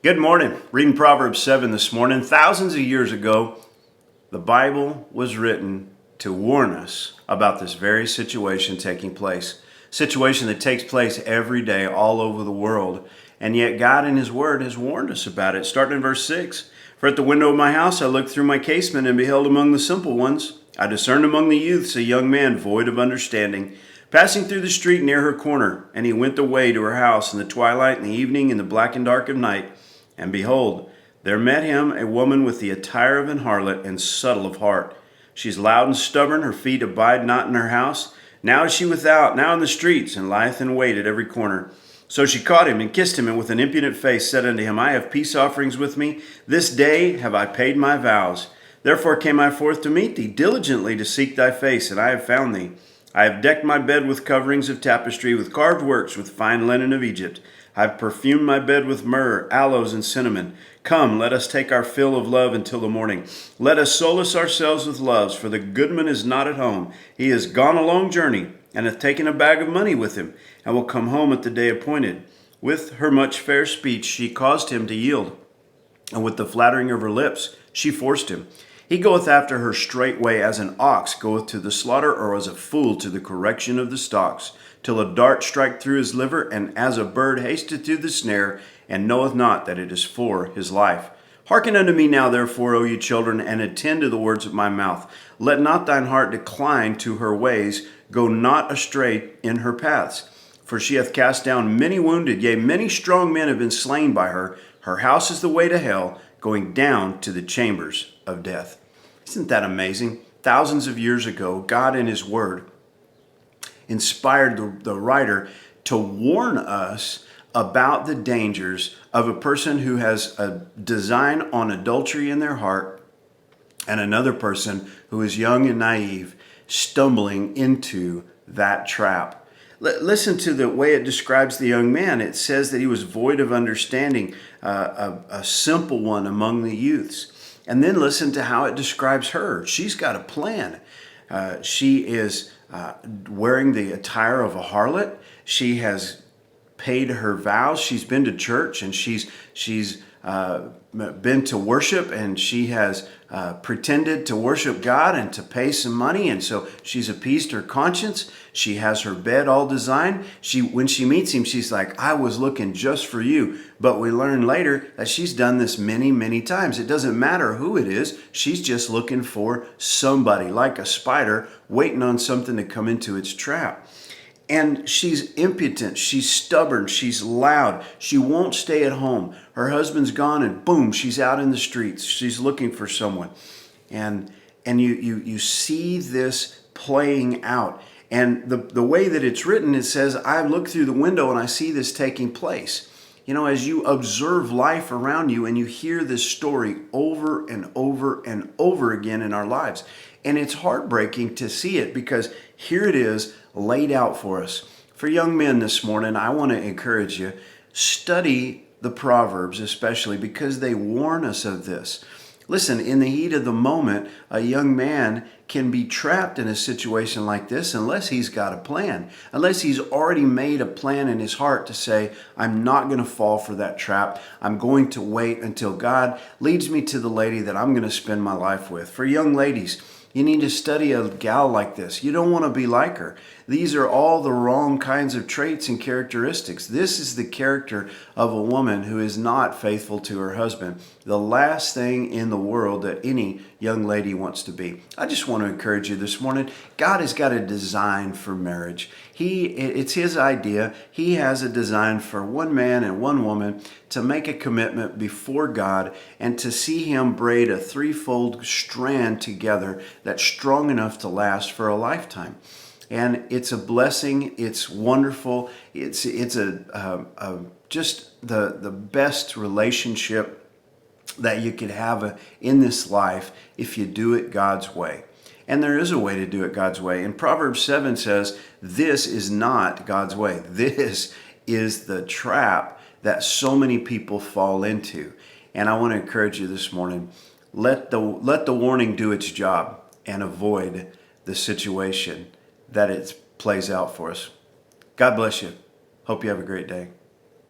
Good morning. Reading Proverbs 7 this morning. Thousands of years ago, the Bible was written to warn us about this very situation taking place. Situation that takes place every day all over the world. And yet God in His Word has warned us about it. Starting in verse 6. For at the window of my house I looked through my casement and beheld among the simple ones. I discerned among the youths a young man void of understanding, passing through the street near her corner. And he went away to her house in the twilight, in the evening, in the black and dark of night. And behold, there met him a woman with the attire of an harlot and subtle of heart. She is loud and stubborn, her feet abide not in her house. Now is she without, now in the streets, and lieth in wait at every corner. So she caught him and kissed him, and with an impudent face said unto him, I have peace offerings with me. This day have I paid my vows. Therefore came I forth to meet thee, diligently to seek thy face, and I have found thee. I have decked my bed with coverings of tapestry, with carved works, with fine linen of Egypt. I have perfumed my bed with myrrh, aloes, and cinnamon. Come, let us take our fill of love until the morning. Let us solace ourselves with loves, for the goodman is not at home. He is gone a long journey, and hath taken a bag of money with him, and will come home at the day appointed. With her much fair speech she caused him to yield, and with the flattering of her lips she forced him. He goeth after her straightway as an ox goeth to the slaughter, or as a fool to the correction of the stocks, till a dart strike through his liver, and as a bird hasteth to the snare, and knoweth not that it is for his life. Hearken unto me now, therefore, O ye children, and attend to the words of my mouth. Let not thine heart decline to her ways, go not astray in her paths. For she hath cast down many wounded, yea, many strong men have been slain by her. Her house is the way to hell, going down to the chambers of death. Isn't that amazing? Thousands of years ago, God in His Word inspired the writer to warn us about the dangers of a person who has a design on adultery in their heart and another person who is young and naive stumbling into that trap. Listen to the way it describes the young man. It says that he was void of understanding, a simple one among the youths. And then listen to how it describes her. She's got a plan. She is wearing the attire of a harlot. She has paid her vows. She's been to church, and she's been to worship, and she has pretended to worship God and to pay some money, and so she's appeased her conscience. She has her bed all designed. When she meets him, she's like, I was looking just for you. But we learn later that she's done this many, many times. It doesn't matter who it is. She's just looking for somebody, like a spider waiting on something to come into its trap. And she's impotent, she's stubborn, she's loud, she won't stay at home. Her husband's gone, and boom, she's out in the streets. She's looking for someone. And you see this playing out. And the way that it's written, it says, I look through the window and I see this taking place. You know, as you observe life around you and you hear this story over and over and over again in our lives. And it's heartbreaking to see it, because here it is laid out for us. For young men this morning, I want to encourage you, study the Proverbs especially, because they warn us of this. Listen, in the heat of the moment, a young man can be trapped in a situation like this unless he's got a plan, unless he's already made a plan in his heart to say, I'm not going to fall for that trap. I'm going to wait until God leads me to the lady that I'm going to spend my life with. For young ladies, you need to study a gal like this. You don't want to be like her. These are all the wrong kinds of traits and characteristics. This is the character of a woman who is not faithful to her husband. The last thing in the world that any young lady wants to be. I just want to encourage you this morning. God has got a design for marriage. It's His idea. He has a design for one man and one woman to make a commitment before God and to see Him braid a threefold strand together that's strong enough to last for a lifetime. And it's a blessing. It's wonderful. It's just the best relationship that you could have in this life if you do it God's way. And there is a way to do it God's way. And Proverbs 7 says, this is not God's way. This is the trap that so many people fall into. And I want to encourage you this morning, let the warning do its job and avoid the situation that it plays out for us. God bless you. Hope you have a great day.